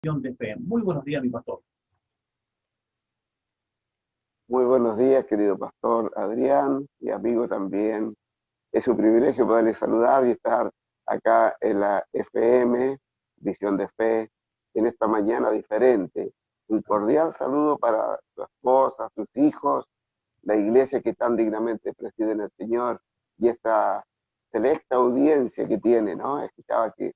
de fe. Muy buenos días, mi pastor. Muy buenos días, querido pastor Adrián y amigo también. Es un privilegio poderles saludar y estar acá en la FM, Visión de Fe, en esta mañana diferente. Un cordial saludo para su esposa, sus hijos, la iglesia que tan dignamente presiden el Señor y esta selecta audiencia que tiene, ¿no? Escuchaba que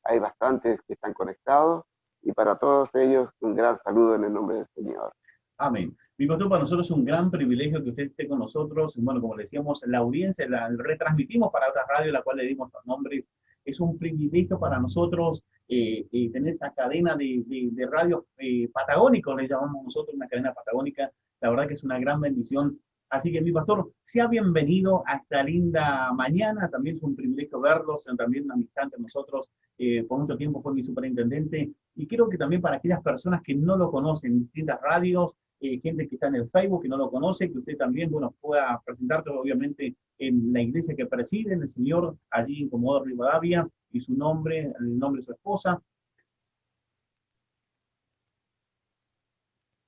hay bastantes que están conectados y para todos ellos un gran saludo en el nombre del Señor. Amén. Mi pastor, para nosotros es un gran privilegio que usted esté con nosotros. Bueno, como le decíamos, la audiencia la retransmitimos para otra radio, la cual le dimos los nombres. Es un privilegio para nosotros tener esta cadena de radio patagónico, le llamamos nosotros una cadena patagónica. La verdad que es una gran bendición. Así que, mi pastor, sea bienvenido a esta linda mañana. También es un privilegio verlos, también una amistad entre nosotros. Por mucho tiempo fue mi superintendente. Y creo que también para aquellas personas que no lo conocen, distintas radios, gente que está en el Facebook, que no lo conoce, que usted también, bueno, pueda presentarte obviamente en la iglesia que preside, en el Señor, allí en Comodoro Rivadavia, y su nombre, el nombre de su esposa.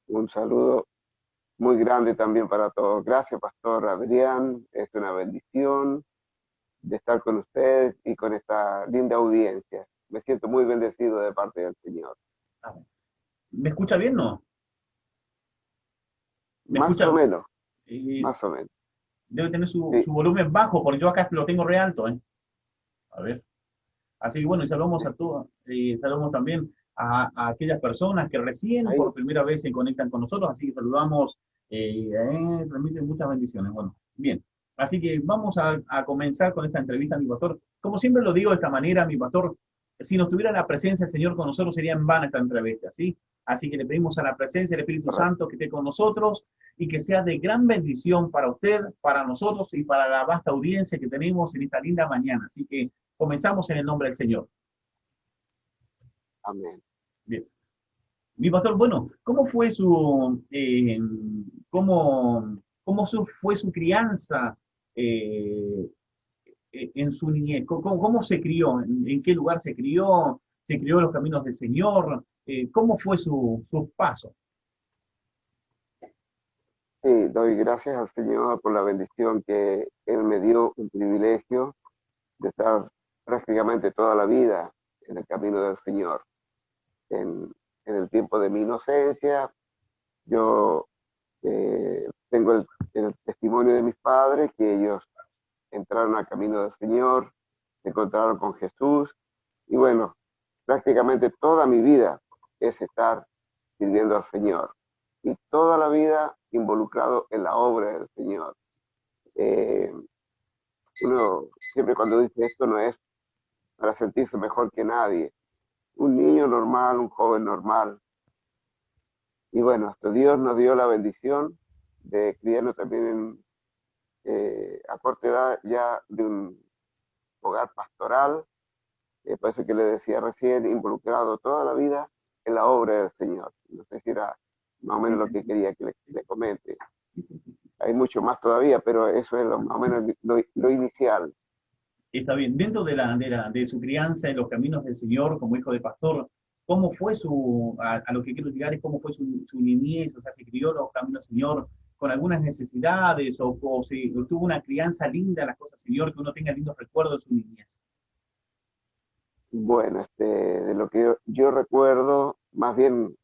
Un saludo muy grande también para todos. Gracias, Pastor Adrián. Es una bendición de estar con ustedes y con esta linda audiencia. Me siento muy bendecido de parte del Señor. ¿Me escucha bien, no? ¿Me Más o escucha? menos, Eh, más o menos. debe tener Sí, su volumen bajo, porque yo acá lo tengo re alto, ¿eh? A ver. Así que bueno, y saludamos sí. a todos, saludamos también a aquellas personas que recién Ahí, por primera vez se conectan con nosotros, así que saludamos, transmiten muchas bendiciones. Bueno, bien, así que vamos a comenzar con esta entrevista, mi pastor. Como siempre lo digo de esta manera, mi pastor, si no tuviera la presencia del Señor con nosotros sería en vano esta entrevista, ¿sí? Así que le pedimos a la presencia del Espíritu correcto. Santo que esté con nosotros y que sea de gran bendición para usted, para nosotros y para la vasta audiencia que tenemos en esta linda mañana. Así que comenzamos en el nombre del Señor. Amén. Bien. Mi pastor, bueno, ¿cómo fue fue su crianza eh, en su niñez? ¿Cómo se crió? ¿En qué lugar se crió? ¿Se crió en los caminos del Señor? ¿Cómo fue su paso? Sí, doy gracias al Señor por la bendición que Él me dio, un privilegio de estar prácticamente toda la vida en el camino del Señor. En, en el tiempo de mi inocencia, yo tengo el testimonio de mis padres que ellos entraron al camino del Señor, se encontraron con Jesús y bueno, prácticamente toda mi vida es estar sirviendo al Señor y toda la vida involucrado en la obra del Señor. Eh, Uno siempre cuando dice esto no es para sentirse mejor que nadie, un niño normal, un joven normal. Y bueno, hasta Dios nos dio la bendición de criarnos también a corta edad ya de un hogar pastoral, por eso que le decía recién, involucrado toda la vida en la obra del Señor. No sé si era más o Sí, menos lo sí, que quería que sí, le comente. sí, sí, sí. Hay mucho más todavía, pero eso es más o menos lo inicial. Está bien, dentro de su crianza en los caminos del Señor como hijo de pastor, ¿cómo fue a lo que quiero llegar es cómo fue su niñez? O sea, se crió en los caminos del Señor con algunas necesidades o si tuvo una crianza linda, las cosas, Señor, que uno tenga lindos recuerdos de su niñez. Bueno, de lo que yo recuerdo, más bien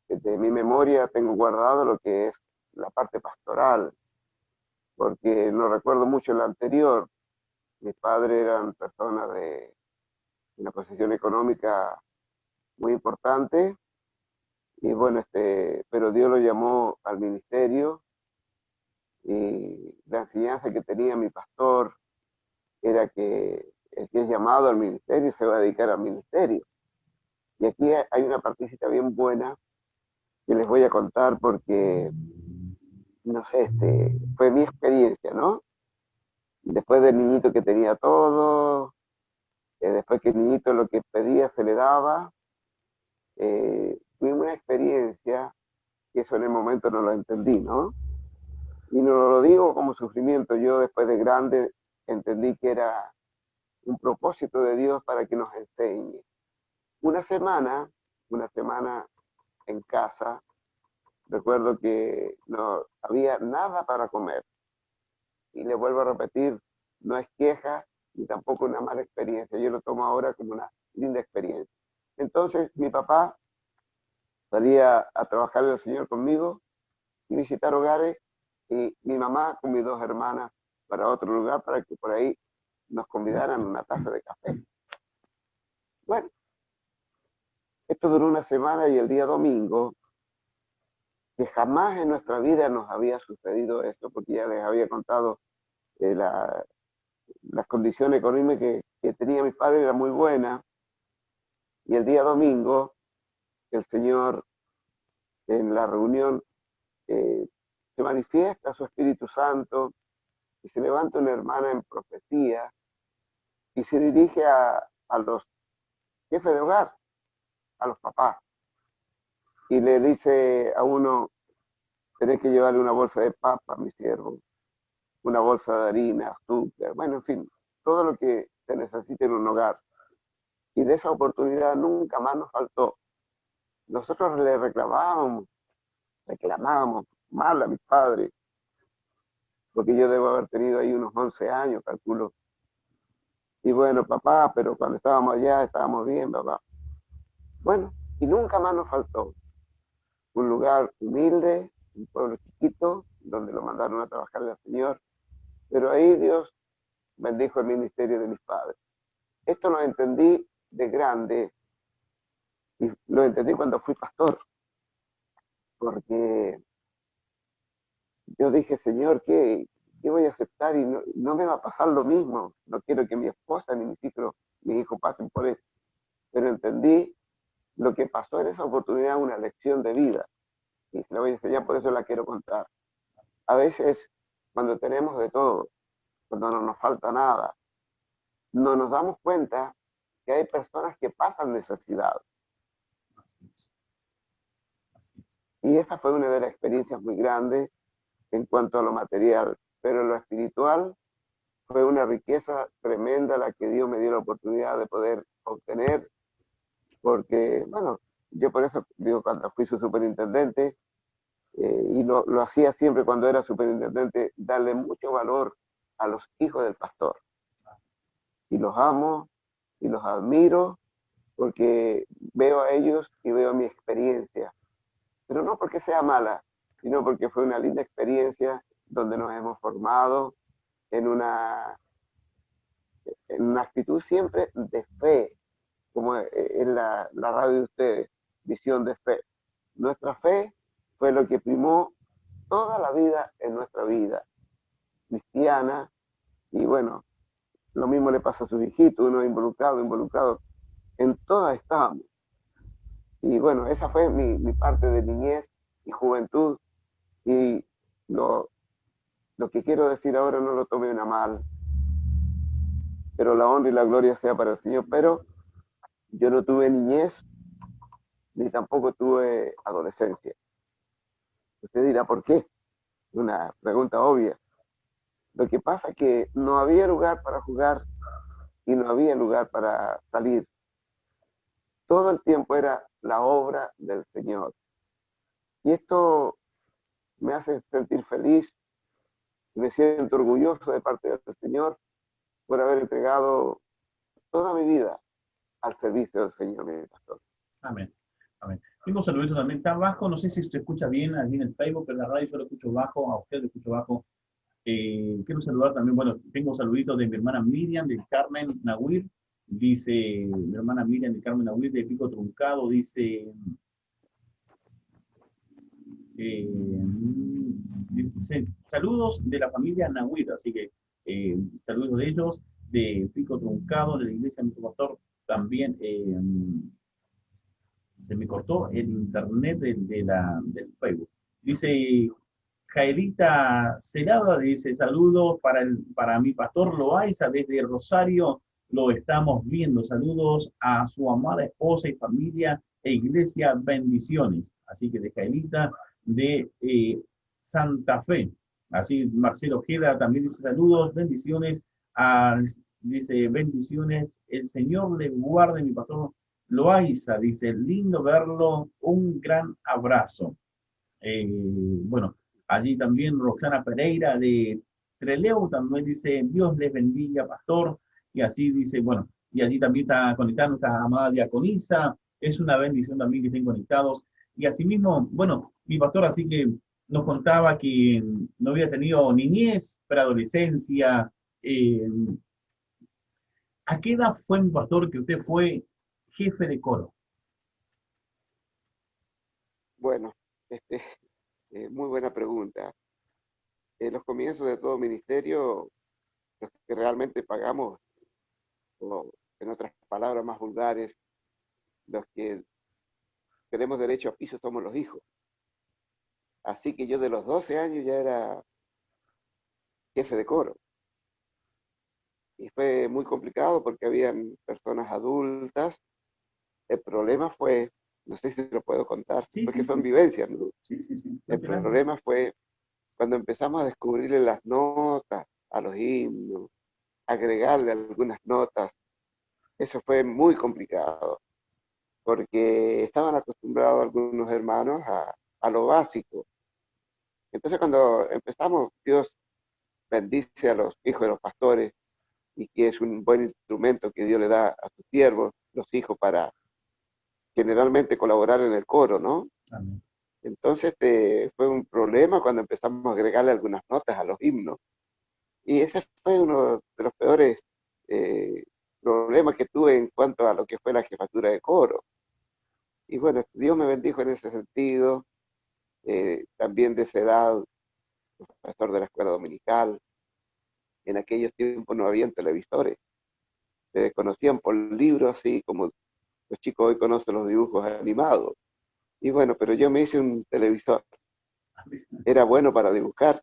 de mi memoria tengo guardado lo que es la parte pastoral, porque no recuerdo mucho la anterior. Mis padres eran personas de una posición económica muy importante y bueno, pero Dios lo llamó al ministerio y la enseñanza que tenía mi pastor era que el que es llamado al ministerio se va a dedicar al ministerio. Y aquí hay una partecita bien buena que les voy a contar porque, no sé, fue mi experiencia, ¿no? Después del niñito que tenía todo, después que el niñito lo que pedía se le daba, tuvimos una experiencia que eso en el momento no lo entendí, ¿no? Y no lo digo como sufrimiento, yo después de grande entendí que era un propósito de Dios para que nos enseñe. Una semana, una semana en casa. Recuerdo que no había nada para comer. Y le vuelvo a repetir, no es queja ni tampoco una mala experiencia. Yo lo tomo ahora como una linda experiencia. Entonces mi papá salía a trabajar el Señor conmigo y visitar hogares, y mi mamá con mis dos hermanas para otro lugar para que por ahí nos convidaran una taza de café. Bueno, esto duró una semana y el día domingo, que jamás en nuestra vida nos había sucedido esto, porque ya les había contado las condiciones económicas que tenía mi padre era muy buena, y el día domingo el Señor en la reunión se manifiesta su Espíritu Santo y se levanta una hermana en profecía y se dirige a los jefes de hogar, a los papás, y le dice a uno: tenés que llevarle una bolsa de papa a mi siervo, una bolsa de harina, azúcar, bueno, en fin, todo lo que se necesite en un hogar. Y de esa oportunidad nunca más nos faltó. Nosotros le reclamábamos mal a mi padre, porque yo debo haber tenido ahí unos 11 años, calculo. Y bueno, papá, pero cuando estábamos allá estábamos bien, papá. Bueno, y nunca más nos faltó. Un lugar humilde, un pueblo chiquito, donde lo mandaron a trabajar al Señor. Pero ahí Dios bendijo el ministerio de mis padres. Esto lo entendí de grande, y lo entendí cuando fui pastor, porque yo dije: Señor, ¿qué voy a aceptar? Y no me va a pasar lo mismo. No quiero que mi esposa ni mis hijos pasen por eso. Pero entendí lo que pasó en esa oportunidad, una lección de vida. Y se la voy a enseñar, por eso la quiero contar. A veces, cuando tenemos de todo, cuando no nos falta nada, no nos damos cuenta que hay personas que pasan necesidad. Así es. Así es. Y esa fue una de las experiencias muy grandes en cuanto a lo material. Pero lo espiritual fue una riqueza tremenda la que Dios me dio la oportunidad de poder obtener, porque, bueno, yo por eso digo, cuando fui su superintendente, y lo hacía siempre cuando era superintendente, darle mucho valor a los hijos del pastor. Y los amo y los admiro porque veo a ellos y veo mi experiencia. Pero no porque sea mala, sino porque fue una linda experiencia donde nos hemos formado en una actitud siempre de fe, como en la radio de ustedes, visión de fe. Nuestra fe fue lo que primó toda la vida en nuestra vida cristiana, y bueno, lo mismo le pasa a sus hijitos, uno involucrado, en todas estábamos. Y bueno, esa fue mi parte de niñez y juventud, y lo que quiero decir ahora no lo tome una mal, pero la honra y la gloria sea para el Señor. Pero yo no tuve niñez, ni tampoco tuve adolescencia. Usted dirá, ¿por qué? Una pregunta obvia. Lo que pasa es que no había lugar para jugar y no había lugar para salir. Todo el tiempo era la obra del Señor. Y esto me hace sentir feliz y me siento orgulloso de parte del Señor por haber entregado toda mi vida al servicio del Señor, mi pastor. Amén. Amén. Tengo un saludito también. Está bajo, no sé si se escucha bien allí en el Facebook, pero en la radio yo lo escucho bajo, a usted lo escucho bajo. Quiero saludar también, bueno, tengo saluditos de mi hermana Miriam, de Carmen Nahuir, dice, mi hermana Miriam de Carmen Nahuir, de Pico Truncado, dice, saludos de la familia Nahuir, así que saludos de ellos, de Pico Truncado, de la iglesia de mi pastor, también se me cortó el internet del Facebook. Dice Jairita Celada, dice saludos para mi pastor Loaiza desde Rosario, lo estamos viendo. Saludos a su amada esposa y familia e iglesia, bendiciones. Así que de Jairita de Santa Fe. Así Marcelo Ojeda también dice saludos, bendiciones. Dice bendiciones, el Señor le guarde mi pastor Loaiza dice, lindo verlo, un gran abrazo. Bueno, allí también Roxana Pereira de Trelew también dice, Dios les bendiga, pastor. Y así dice, bueno, y allí también está conectando esta amada diaconisa. Es una bendición también que estén conectados. Y asimismo, bueno, mi pastor así que nos contaba que no había tenido niñez, preadolescencia. eh, ¿A qué edad fue mi pastor que usted fue jefe de coro? Bueno, este, muy buena pregunta. En los comienzos de todo ministerio, los que realmente pagamos, o en otras palabras más vulgares, los que tenemos derecho a piso somos los hijos. Así que yo de los 12 años ya era jefe de coro. Y fue muy complicado porque habían personas adultas. El problema fue, no sé si lo puedo contar, Sí, porque sí, sí, son sí, vivencias, ¿no? sí, sí, sí. El Adelante. problema fue cuando empezamos a descubrirle las notas a los himnos, agregarle algunas notas. Eso fue muy complicado, porque estaban acostumbrados algunos hermanos a lo básico. Entonces cuando empezamos, Dios bendice a los hijos de los pastores y que es un buen instrumento que Dios le da a sus siervos, los hijos, para generalmente colaborar en el coro, ¿no? Amén. Entonces fue un problema cuando empezamos a agregarle algunas notas a los himnos. Y ese fue uno de los peores eh, problemas que tuve en cuanto a lo que fue la jefatura de coro. Y bueno, Dios me bendijo en ese sentido. También de esa edad, profesor de la escuela dominical. En aquellos tiempos no habían televisores. Se conocían por libros, así como los chicos hoy conocen los dibujos animados. Y bueno, pero yo me hice un televisor. Era bueno para dibujar.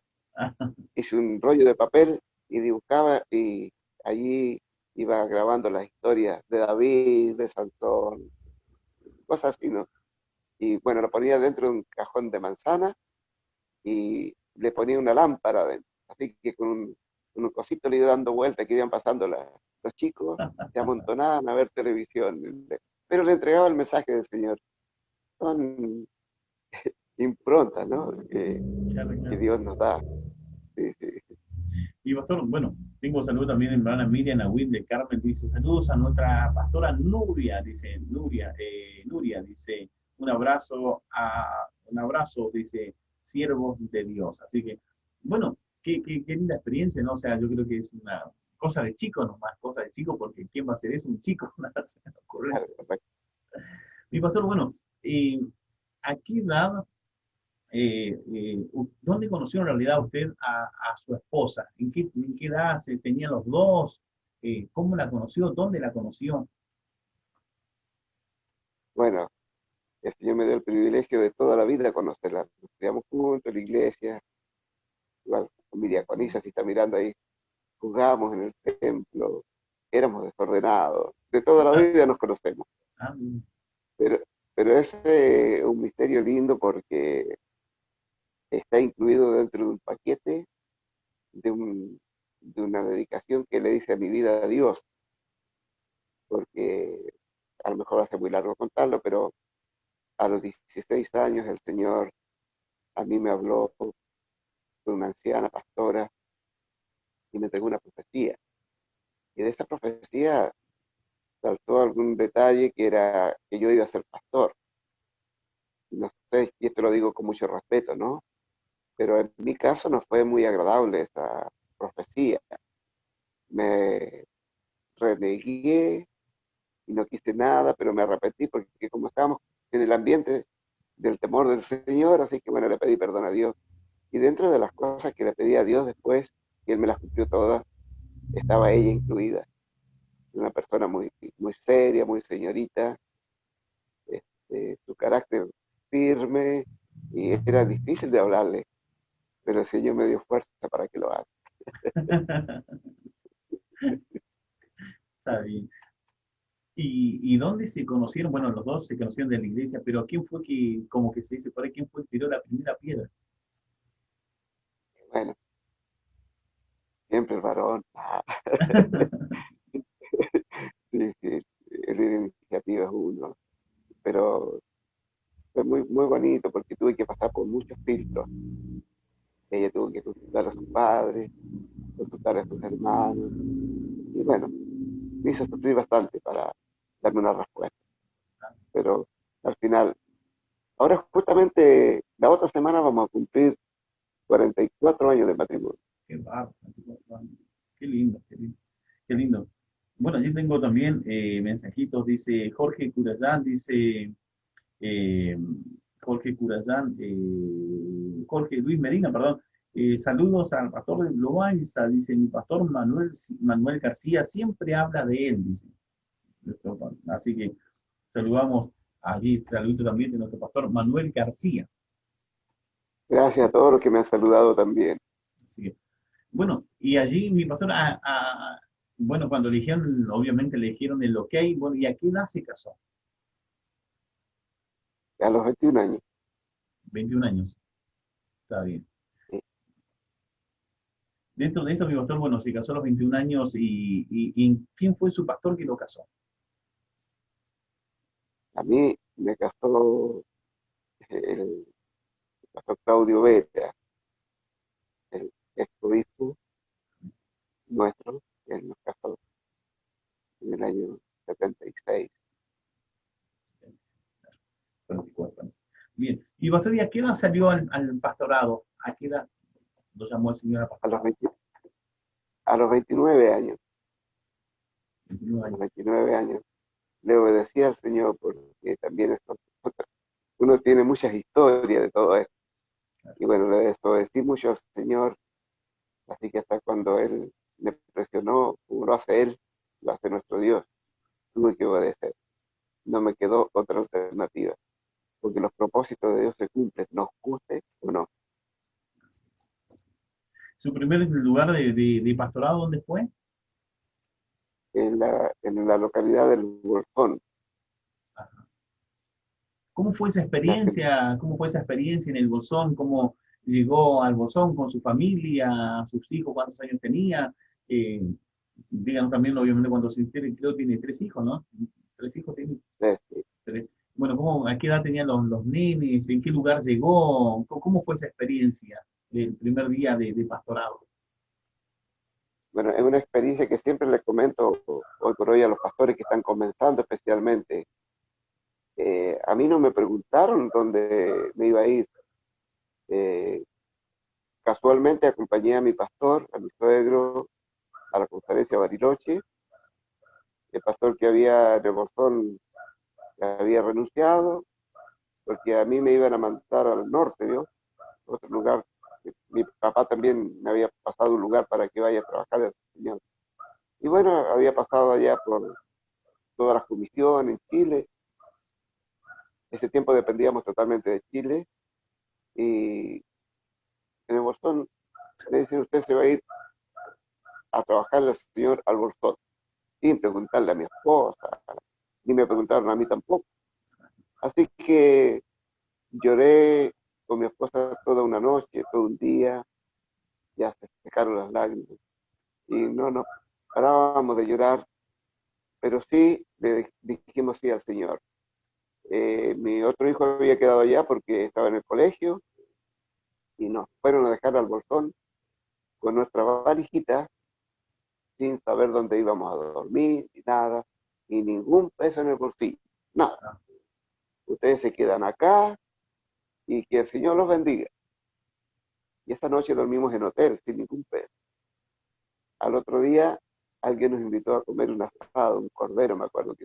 Hice un rollo de papel y dibujaba y allí iba grabando las historias de David, de Sansón, cosas así, ¿no? Y bueno, lo ponía dentro de un cajón de manzana y le ponía una lámpara dentro. Así que con un cosito le iba dando vueltas que iban pasando los chicos, se amontonaban a ver televisión. Pero le entregaba el mensaje del Señor. Son improntas, ¿no? Claro, Que claro. Dios nos da. Sí, sí. Y pastor, bueno, tengo saludos también en hermana Miriam Agüín de Carmen, dice saludos a nuestra pastora Nuria, dice Nuria, dice un abrazo, dice siervos de Dios. Así que, bueno, qué linda experiencia, ¿no? O sea, yo creo que es una cosa de chico nomás, cosa de chico, porque ¿quién va a hacer eso? Un chico, una Claro, ocurrencia. correcto. Mi pastor, bueno, eh, ¿a qué edad ¿dónde conoció en realidad usted a su esposa? En qué edad se tenían los dos? ¿Cómo la conoció? ¿Dónde la conoció? Bueno, el Señor me dio el privilegio de toda la vida conocerla. Nos criamos juntos en la iglesia, igual con mi diaconisa, si está mirando ahí, jugábamos en el templo, éramos desordenados. De toda la vida nos conocemos. Ah, Pero, pero es un misterio lindo porque está incluido dentro de un paquete de, de una dedicación que le dice a mi vida a Dios, porque a lo mejor hace muy largo contarlo, pero a los 16 años el Señor a mí me habló de una anciana pastora y me entregó una profecía. Y de esa profecía saltó algún detalle que era que yo iba a ser pastor. No sé, y esto lo digo con mucho respeto, ¿no? Pero en mi caso no fue muy agradable esa profecía. Me renegué y no quise nada, pero me arrepentí porque como estábamos en el ambiente del temor del Señor, así que bueno, le pedí perdón a Dios. Y dentro de las cosas que le pedí a Dios después, y Él me las cumplió todas, estaba ella incluida. Una persona muy, muy seria, muy señorita, su carácter firme, y era difícil de hablarle, pero el Señor me dio fuerza para que lo haga. está bien. Y dónde se conocieron? Bueno, los dos se conocieron de la iglesia, pero ¿quién fue que, como que se dice por ahí, quién fue que tiró la primera piedra? Bueno, siempre el varón. Sí, sí, él era iniciativa vive uno. Pero fue muy, muy bonito porque tuve que pasar por muchos filtros. Ella tuvo que consultar a sus padres, consultar a sus hermanos. Y bueno, me hizo sufrir bastante para darme una respuesta. Pero al final, ahora justamente la otra semana vamos a cumplir 44 años de matrimonio. Qué bárbaro, qué lindo, qué lindo, qué lindo. Bueno, allí tengo también mensajitos, dice Jorge Curayán, dice eh, Jorge Curayán, Jorge Luis Medina, perdón. Saludos al pastor de Loaiza, dice mi pastor Manuel García, siempre habla de él, dice. Así que saludamos allí, saludo también de nuestro pastor Manuel García. Gracias a todos los que me han saludado también. Así que, bueno, y allí mi pastor, bueno, cuando eligieron, obviamente le dijeron el ok, bueno, ¿y a qué edad se casó? A los 21 años. 21 años, está bien. Sí. Dentro de esto, mi pastor, bueno, se casó a los 21 años y ¿quién fue su pastor que lo casó? A mí me casó el pastor Claudio Vera, el ex-obispo nuestro, que nos casó en el año 76. 24 años. Bien, y pastor, ¿y a qué edad salió al pastorado? ¿A qué edad lo llamó el Señor al A los, pastorado? 20 a los 29 años, 29 a los años. 29 años, le obedecí al Señor porque también uno tiene muchas historias de todo esto. Y bueno, le desobedecí mucho al Señor, así que hasta cuando Él me presionó, como lo hace Él, lo hace nuestro Dios, tuve que obedecer. No me quedó otra alternativa, porque los propósitos de Dios se cumplen, nos guste o no. Así es, así es. ¿Su primer lugar de pastorado dónde fue? En la localidad del Bolsón, Ajá. ¿Cómo fue esa ya que experiencia? ¿Cómo fue esa experiencia en el Bolsón? ¿Cómo llegó al Bolsón con su familia, sus hijos, cuántos años tenía? Eh, Díganos también, obviamente, cuando se entere, creo que tiene tres hijos, ¿no? Tres hijos tiene. este, Tres. Bueno, ¿a qué edad tenían los nenes? ¿En qué lugar llegó? ¿Cómo fue esa experiencia del primer día de pastorado? bueno, es una experiencia que siempre le comento hoy por hoy a los pastores que están comenzando especialmente. A mí no me preguntaron dónde me iba a ir. Eh, Casualmente acompañé a mi pastor, a mi suegro, a la conferencia de Bariloche. El pastor que había de Bolsón había renunciado, porque a mí me iban a mandar al norte, ¿vio? Otro lugar. Mi papá también me había pasado un lugar para que vaya a trabajar el Señor. Y bueno, había pasado allá por todas las comisiones en Chile. Ese tiempo dependíamos totalmente de Chile. Y en el Bolsón me dicen, usted se va a ir a trabajar el Señor al Bolsón, sin preguntarle a mi esposa, ni me preguntaron a mí tampoco. Así que lloré con mi esposa toda una noche, todo un día, ya se secaron las lágrimas. Y no nos parábamos de llorar, pero sí le dijimos sí al Señor. Mi otro hijo había quedado allá porque estaba en el colegio y nos fueron a dejar al Bolsón con nuestra valijita sin saber dónde íbamos a dormir, ni nada, ni ningún peso en el bolsillo, nada. Ah, Ustedes se quedan acá y que el Señor los bendiga. Y esa noche dormimos en hotel sin ningún peso. Al otro día alguien nos invitó a comer un asado, un cordero, me acuerdo que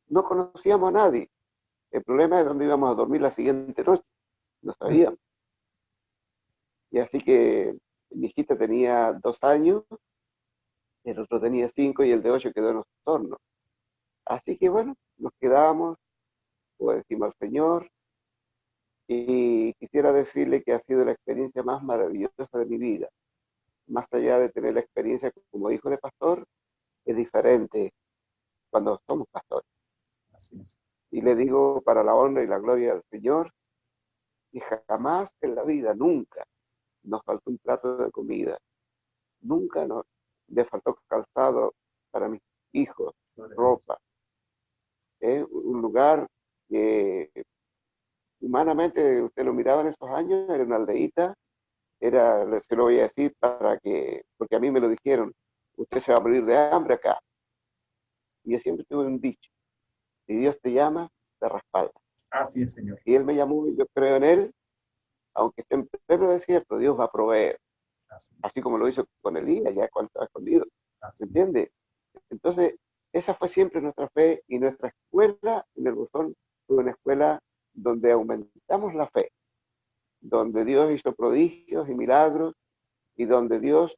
no conocíamos a nadie. El problema es dónde íbamos a dormir la siguiente noche, no sabíamos. Y así que mi hijita tenía 2 años, el otro tenía 5 y el de 8 quedó en los hornos. Así que bueno, nos quedamos, obedecimos al Señor y quisiera decirle que ha sido la experiencia más maravillosa de mi vida. Más allá de tener la experiencia como hijo de pastor, es diferente cuando somos pastores. así es. Y le digo para la honra y la gloria del Señor, que jamás en la vida, nunca, nos faltó un plato de comida. Nunca nos le faltó calzado para mis hijos, ropa. Es un lugar que humanamente usted lo miraba en esos años, era una aldeíta, se lo voy a decir porque a mí me lo dijeron, usted se va a morir de hambre acá. Y yo siempre tuve un dicho, si Dios te llama, te respalda. Así es, Señor. Y Él me llamó y yo creo en Él, aunque esté en pleno desierto, Dios va a proveer. Así es. Así como lo hizo con Elías, ya cuando estaba escondido. ¿Me Así es. entiende? Entonces, esa fue siempre nuestra fe y nuestra escuela en el Buzón fue una escuela donde aumentamos la fe, donde Dios hizo prodigios y milagros y donde Dios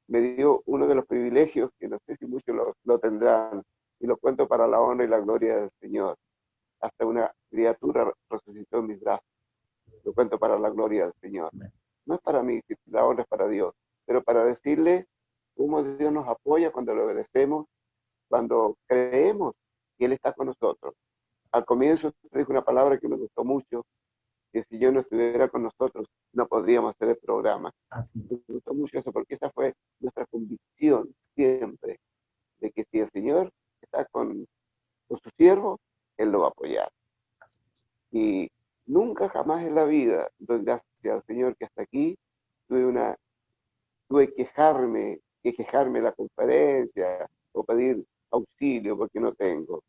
me dio uno de los privilegios que no sé si muchos lo tendrán, y lo cuento para la honra y la gloria del Señor. Hasta una criatura resucitó en mis brazos. Lo cuento para la gloria del Señor. Amén. No es para mí, la honra es para Dios, pero para decirle cómo Dios nos apoya cuando le obedecemos, cuando creemos que Él está con nosotros. Al comienzo usted dijo una palabra que me gustó mucho, que si yo no estuviera con nosotros, no podríamos hacer el programa. Así Me es. gustó mucho eso porque esa fue nuestra convicción siempre, de que si el Señor está con su siervo, Él lo va a apoyar. Así es. Y nunca jamás en la vida doy gracias al Señor que hasta aquí tuve que quejarme en la conferencia o pedir auxilio porque no tengo.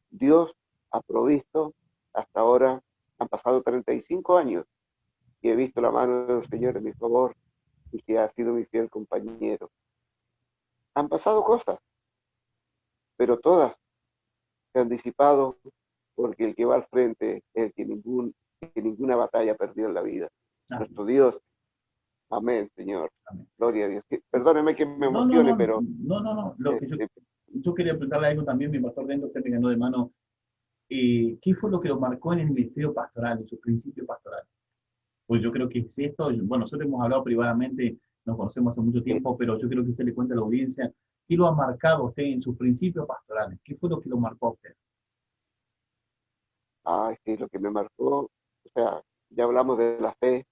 Dios ha provisto, hasta ahora han pasado 35 años y he visto la mano del Señor en mi favor y que ha sido mi fiel compañero. Han pasado cosas, pero todas se han disipado porque el que va al frente es el que ninguna batalla perdió en la vida. Amén. Nuestro Dios. Amén, Señor. Amén. Gloria a Dios. Perdóneme que me No, no, emocione, no, pero no, no, no. Lo que este, yo quería preguntarle algo también, mi pastor, dentro usted me ganó de mano. ¿Qué fue lo que lo marcó en el ministerio pastoral, en su principio pastoral? Pues yo creo que es esto, bueno, nosotros hemos hablado privadamente, nos conocemos hace mucho eh, tiempo, pero yo creo que usted le cuenta a la audiencia, ¿qué lo ha marcado a usted en sus principios pastorales? ¿Qué fue lo que lo marcó a usted? es que lo que me marcó, o sea, ya hablamos de la fe,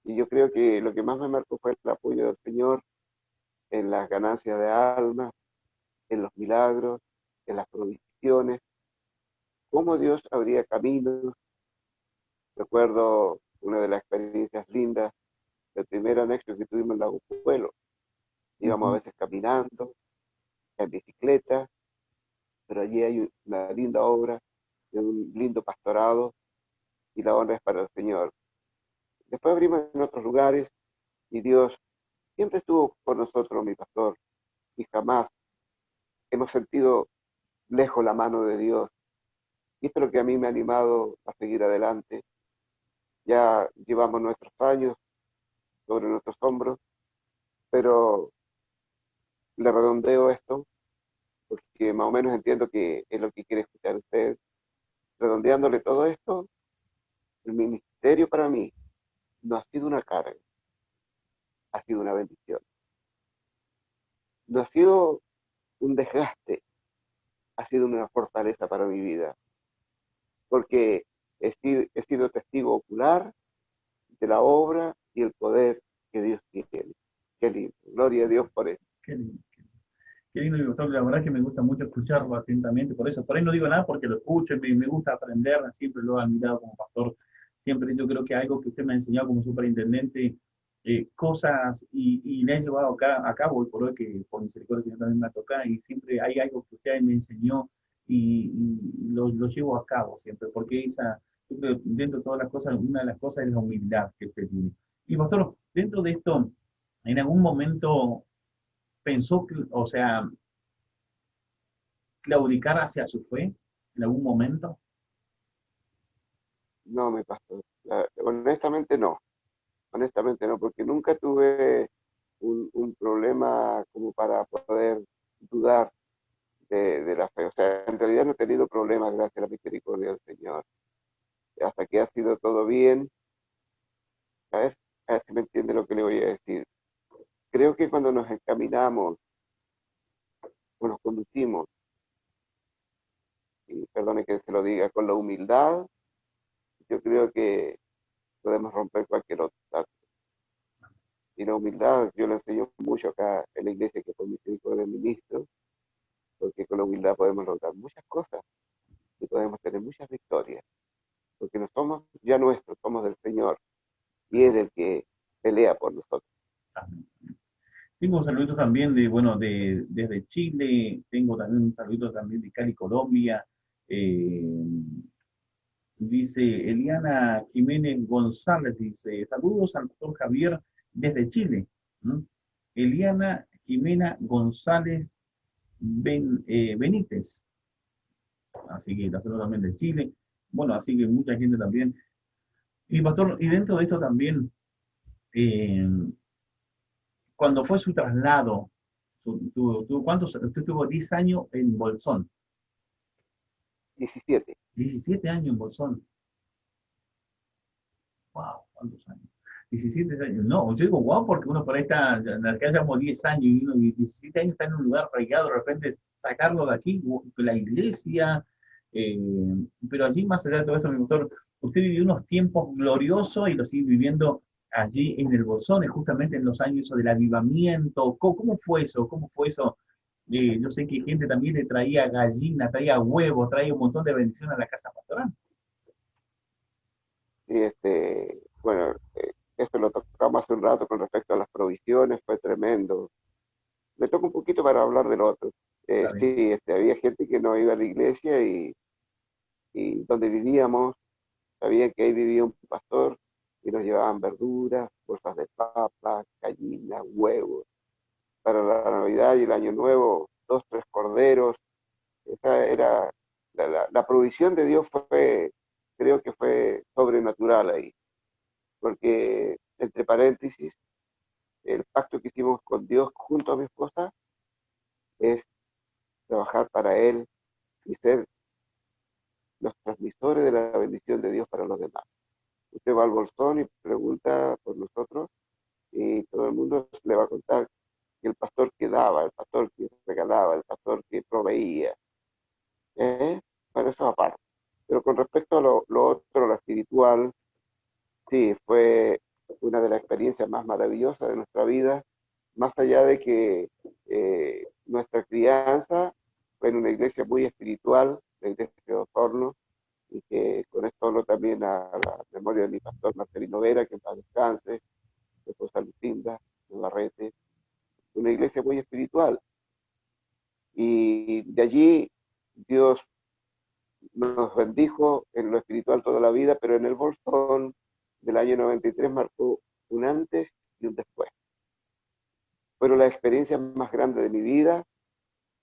y yo creo que lo que más me marcó fue el apoyo del Señor en las ganancias de almas, en los milagros, en las provisiones, cómo Dios abría caminos. Recuerdo una de las experiencias lindas, el primer anexo que tuvimos en Lago Pueblo. Íbamos a Ujú. veces caminando, en bicicleta, pero allí hay una linda obra, de un lindo pastorado, y la honra es para el Señor. Después abrimos en otros lugares y Dios siempre estuvo con nosotros, mi pastor, y jamás hemos sentido lejos la mano de Dios. Y esto es lo que a mí me ha animado a seguir adelante. Ya llevamos nuestros años sobre nuestros hombros, pero le redondeo esto porque más o menos entiendo que es lo que quiere escuchar usted. Redondeándole todo esto, el ministerio para mí no ha sido una carga, ha sido una bendición. No ha sido un desgaste, ha sido una fortaleza para mi vida, porque he sido testigo ocular de la obra y el poder que Dios tiene. Qué lindo. Gloria a Dios por eso. Qué lindo, qué lindo, mi pastor, la verdad que me gusta mucho escucharlo atentamente, por eso, por ahí no digo nada porque lo escucho, me gusta aprender, siempre lo he admirado como pastor, siempre yo creo que algo que usted me ha enseñado como superintendente, cosas y le he llevado a cabo hoy por hoy, que por misericordia del Señor también me ha tocado, y siempre hay algo que usted me enseñó y lo llevo a cabo siempre, porque yo creo, dentro de todas las cosas, una de las cosas es la humildad que usted tiene. Y pastor, dentro de esto, en algún momento pensó, o sea, claudicar hacia su fe en algún momento? No, mi pastor. Honestamente no. Honestamente no, porque nunca tuve un problema como para poder dudar de la fe. O sea, en realidad no he tenido problemas gracias a la misericordia del Señor. Hasta que ha sido todo bien. A ver, a ver si me entiende lo que le voy a decir. Creo que cuando nos encaminamos o nos conducimos, y perdone que se lo diga, con la humildad, yo creo que podemos romper cualquier obstáculo. Y la humildad yo la enseño mucho acá en la iglesia que por misericordia del ministro, porque con la humildad podemos lograr muchas cosas. y podemos tener muchas victorias, porque no somos ya nuestros, somos del Señor, y es el que pelea por nosotros. Amén. Tengo un saludito también de, bueno, desde Chile, tengo también un saludito también de Cali, Colombia. eh, Dice Eliana Jiménez González, dice, saludos al doctor Javier desde Chile. ¿No? Eliana Jimena González Benítez, así que la saludo también de Chile. Bueno, así que mucha gente también. Y pastor, y dentro de esto también, eh, cuando fue su traslado, ¿cuántos? Usted tuvo 10 años en Bolsón, 17. 17 años en Bolsón. Wow, ¿cuántos años? 17 años. No, yo digo wow porque uno por ahí está, acá llevamos 10 años y uno 17 años está en un lugar arraigado, de repente sacarlo de aquí, la iglesia, eh, pero allí más allá de todo esto, mi doctor, usted vivió unos tiempos gloriosos y lo sigue viviendo allí en el Bolsón, justamente en los años del avivamiento. ¿Cómo fue eso? ¿Cómo fue eso? Yo sé que gente también le traía gallina, traía huevos, traía un montón de bendiciones a la casa pastoral. Y bueno, esto lo tocamos hace un rato con respecto a las provisiones, fue tremendo. Me toca un poquito para hablar del otro. Está bien. Sí, había gente que no iba a la iglesia y donde vivíamos, sabía que ahí vivía un pastor y nos llevaban verduras, bolsas de papa, gallinas, huevos. Para la Navidad y el Año Nuevo, 2, 3 corderos. Esa era la provisión de Dios fue, creo que fue sobrenatural ahí, porque entre paréntesis, el pacto que hicimos con Dios junto a mi esposa es trabajar para Él y ser los transmisores de la bendición de Dios para los demás. Usted va al bolsón y pregunta por nosotros y todo el mundo le va a contar que el pastor que daba, el pastor que regalaba, el pastor que proveía. ¿eh? Bueno, eso aparte. Pero con respecto a lo otro, lo espiritual, sí, fue una de las experiencias más maravillosas de nuestra vida, más allá de que nuestra crianza fue en una iglesia muy espiritual, la iglesia de Osorno, y que con esto hablo también a la memoria de mi pastor Marcelino Vera, que en paz descanse, mi esposa Lucinda Navarrete, una iglesia muy espiritual. Y de allí Dios nos bendijo en lo espiritual toda la vida, pero en el Bolsón del año 93 marcó un antes y un después. Fueron las experiencias más grandes de mi vida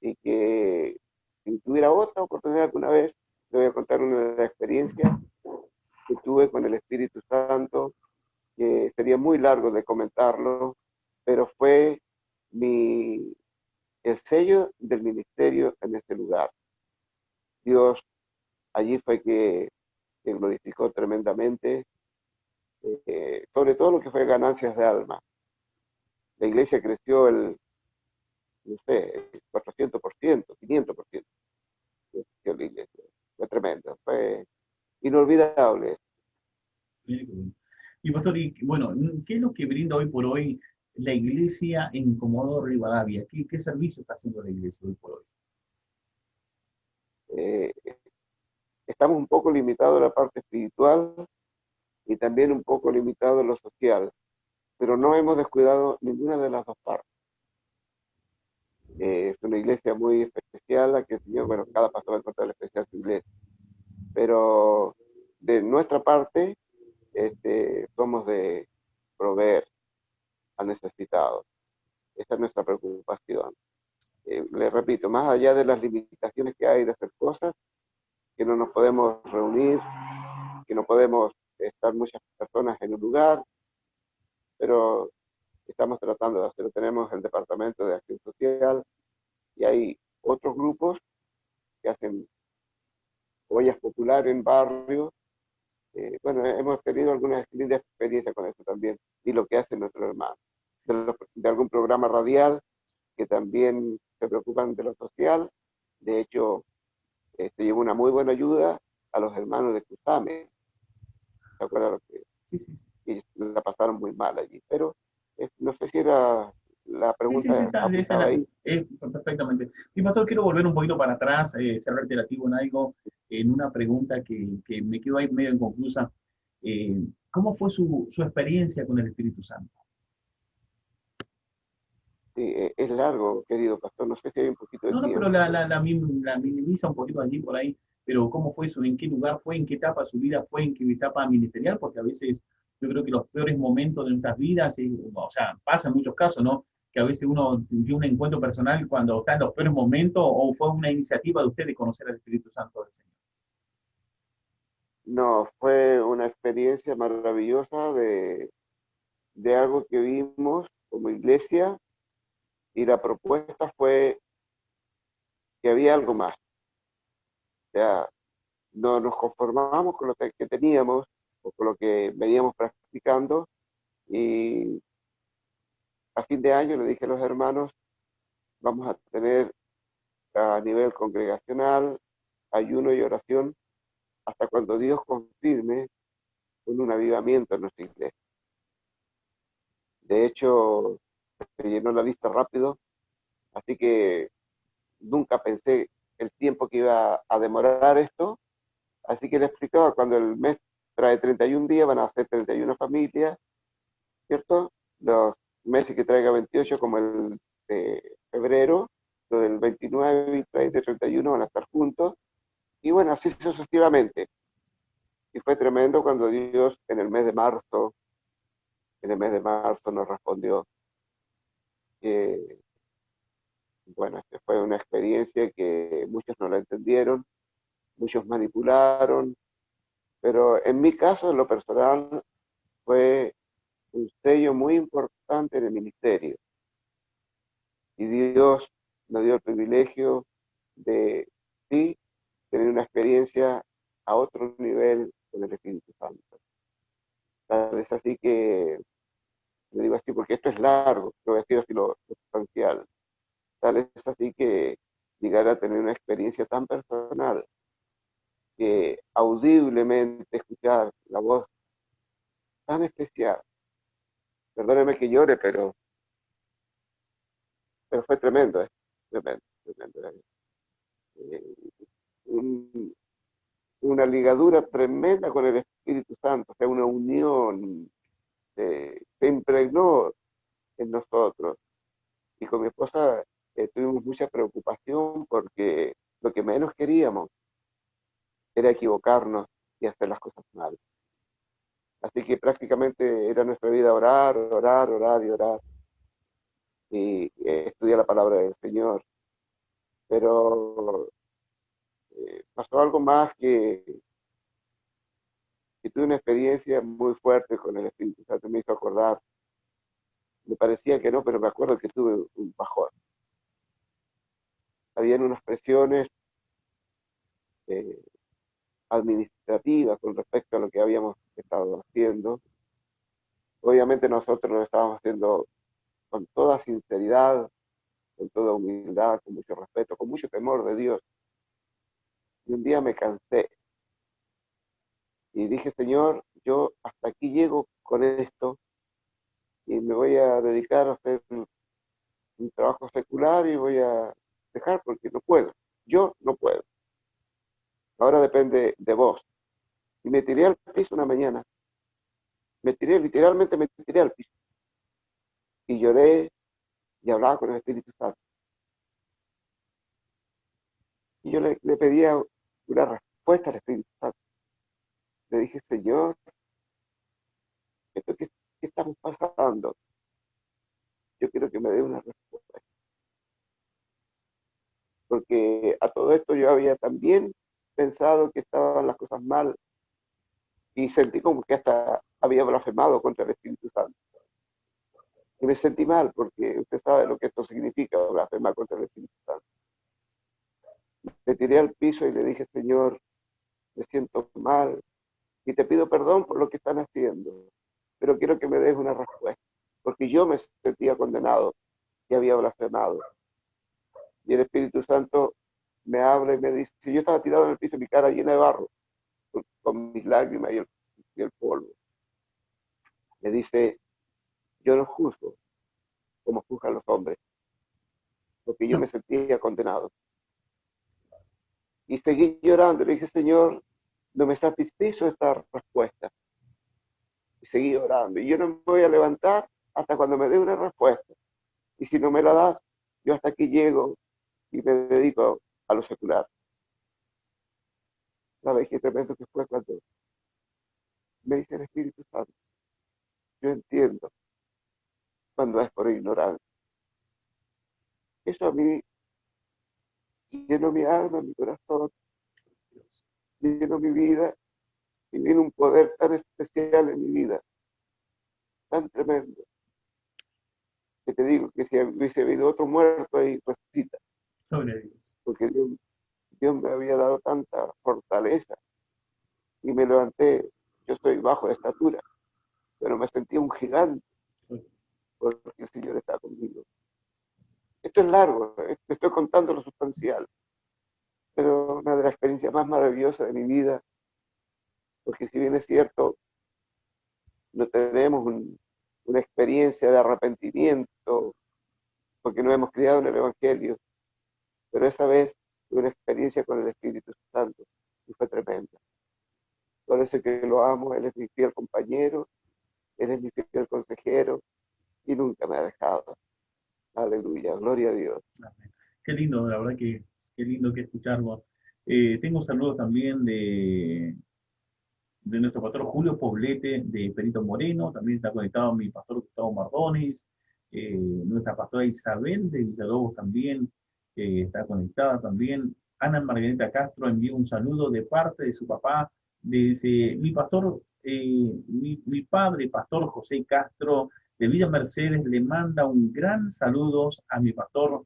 y que si tuviera otra oportunidad alguna vez, le voy a contar una de las experiencias que tuve con el Espíritu Santo, que sería muy largo de comentarlo, pero fue mi, el sello del ministerio en este lugar. Dios allí fue que glorificó tremendamente, sobre todo lo que fue ganancias de alma. La iglesia creció no sé, el 400%, 500%. Creció la iglesia. Fue tremendo, fue inolvidable. Y pastor, y, bueno, ¿qué es lo que brinda hoy por hoy la iglesia en Comodoro Rivadavia? ¿Qué servicio está haciendo la iglesia hoy por hoy? Eh, Estamos un poco limitados a la parte espiritual y también un poco limitados a lo social, pero no hemos descuidado ninguna de las dos partes. Es una iglesia muy especial, la que el Señor, bueno, cada pastor va a encontrar especial su iglesia, pero de nuestra parte somos de proveer al necesitado. Esa es nuestra preocupación. Le repito, más allá de las limitaciones que hay de hacer cosas, que no nos podemos reunir, que no podemos estar muchas personas en un lugar, pero estamos tratando de hacerlo. Tenemos el Departamento de Acción Social y hay otros grupos que hacen ollas populares en barrios. Bueno, hemos tenido algunas lindas experiencias con eso también y lo que hacen nuestros hermanos. De algún programa radial que también se preocupan de lo social. De hecho, llevó una muy buena ayuda a los hermanos de Cusame. ¿Se acuerdan? Sí, sí, sí. Que ellos la pasaron muy mal allí. Pero no sé si era la Sí, sí, sí, pregunta esa apuntaba ahí. perfectamente. Y pastor, quiero volver un poquito para atrás, ser reiterativo en algo, en una pregunta que me quedó ahí medio inconclusa. ¿Cómo fue su experiencia con el Espíritu Santo? Sí, es largo, querido pastor, no sé si hay un poquito de No, no, pero tiempo. la minimiza un poquito allí por ahí, pero ¿cómo fue eso? ¿En qué lugar fue? ¿En qué etapa de su vida fue? ¿En qué etapa ministerial? Porque a veces yo creo que los peores momentos de nuestras vidas, o sea, pasa en muchos casos, ¿no? Que a veces uno tiene un encuentro personal cuando está en los peores momentos o fue una iniciativa de usted de conocer al Espíritu Santo del Señor. No, fue una experiencia maravillosa de algo que vimos como iglesia y la propuesta fue que había algo más. O sea, no nos conformábamos con lo que teníamos o con lo que veníamos practicando y a fin de año le dije a los hermanos, vamos a tener a nivel congregacional ayuno y oración hasta cuando Dios confirme con un avivamiento en nuestra iglesia. De hecho, se llenó la lista rápido, así que nunca pensé el tiempo que iba a demorar esto, así que le explicaba, cuando el mes trae 31 días, van a ser 31 familias, ¿cierto? Los meses que traiga 28, como el de febrero, lo del 29, 30, 31 van a estar juntos, y bueno, así sucesivamente. Y fue tremendo cuando Dios en el mes de marzo nos respondió que, bueno, que fue una experiencia que muchos no la entendieron, muchos manipularon, pero en mi caso, en lo personal, fue un sello muy importante en el ministerio. Y Dios nos dio el privilegio de, sí, tener una experiencia a otro nivel con el Espíritu Santo. Tal vez así que, le digo así porque esto es largo, lo voy a decir así lo sustancial. Tal es así que llegar a tener una experiencia tan personal que audiblemente escuchar la voz tan especial. Perdóneme que llore, pero fue tremendo, ¿eh? Tremendo, tremendo. Eh, un- una ligadura tremenda con el Espíritu Santo, o sea, una unión se impregnó en nosotros. Y con mi esposa tuvimos mucha preocupación porque lo que menos queríamos era equivocarnos y hacer las cosas mal. Así que prácticamente era nuestra vida orar, orar, orar y orar y estudiar la palabra del Señor. Pero pasó algo más que tuve una experiencia muy fuerte con el Espíritu Santo, me hizo acordar. Me parecía que no, pero me acuerdo que tuve un bajón. Habían unas presiones eh, administrativas con respecto a lo que habíamos estado haciendo. Obviamente nosotros lo estábamos haciendo con toda sinceridad, con toda humildad, con mucho respeto, con mucho temor de Dios. Y un día me cansé y dije, Señor, yo hasta aquí llego con esto y me voy a dedicar a hacer un trabajo secular y voy a dejar porque no puedo. Yo no puedo. Ahora depende de vos. Y me tiré al piso una mañana. Me tiré, literalmente me tiré al piso. Y lloré y hablaba con el Espíritu Santo. Y yo le pedía una respuesta al Espíritu Santo. Le dije, Señor, ¿esto qué estamos pasando? Yo quiero que me dé una respuesta. Porque a todo esto yo había también pensado que estaban las cosas mal y sentí como que hasta había blasfemado contra el Espíritu Santo. Y me sentí mal porque usted sabe lo que esto significa, blasfemar contra el Espíritu Santo. Me tiré al piso y le dije, Señor, me siento mal y te pido perdón por lo que están haciendo, pero quiero que me des una respuesta, porque yo me sentía condenado y había blasfemado. Y el Espíritu Santo me habla y me dice, si yo estaba tirado en el piso, mi cara llena de barro, con mis lágrimas y el polvo. Me dice, yo no juzgo, como juzgan los hombres, porque yo me sentía condenado. Y seguí llorando, le dije, Señor, no me satisfizo esta respuesta. Y seguí orando. Y yo no me voy a levantar hasta cuando me dé una respuesta. Y si no me la das, yo hasta aquí llego y me dedico a lo secular. ¿Sabes qué tremendo que fue cuando me dice el Espíritu Santo? Yo entiendo cuando es por ignorancia. Eso a mí llenó mi alma, mi corazón, llenó mi vida y vino un poder tan especial en mi vida, tan tremendo, que te digo que si hubiese habido otro muerto ahí, resucita, Sobre Dios. porque Dios me había dado tanta fortaleza y me levanté. Yo soy bajo de estatura, pero me sentía un gigante porque el Señor está conmigo. Esto es largo, te estoy contando lo sustancial, pero una de las experiencias más maravillosas de mi vida, porque si bien es cierto, no tenemos una experiencia de arrepentimiento, porque no hemos criado en el Evangelio, pero esa vez tuve una experiencia con el Espíritu Santo y fue tremenda. Por eso que lo amo, Él es mi fiel compañero, Él es mi fiel consejero y nunca me ha dejado. Aleluya, gloria a Dios. Amén. Qué lindo, la verdad que qué lindo que escucharlo. Tengo saludos también de nuestro pastor Julio Poblete de Perito Moreno, también está conectado mi pastor Gustavo Mardones, nuestra pastora Isabel de Villalobos también está conectada también. Ana Margarita Castro envía un saludo de parte de su papá, dice, mi pastor, mi padre, pastor José Castro de Villa Mercedes, le manda un gran saludo a mi pastor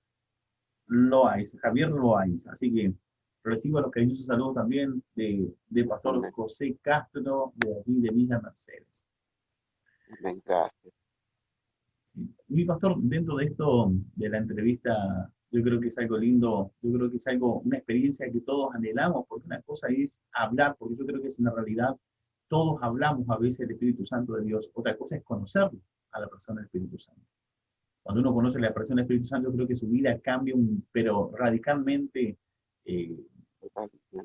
Loaiz, Javier Loaiz. Así que recibo los cariñosos saludos también de Pastor Amén, José Castro de aquí de Villa Mercedes. amén, gracias. Sí. Mi pastor, dentro de esto, de la entrevista, yo creo que es algo lindo, yo creo que es algo, una experiencia que todos anhelamos, porque una cosa es hablar, porque yo creo que es una realidad, todos hablamos a veces del Espíritu Santo de Dios, otra cosa es conocerlo a la persona del Espíritu Santo. Cuando uno conoce la persona del Espíritu Santo, creo que su vida cambia, pero radicalmente, eh,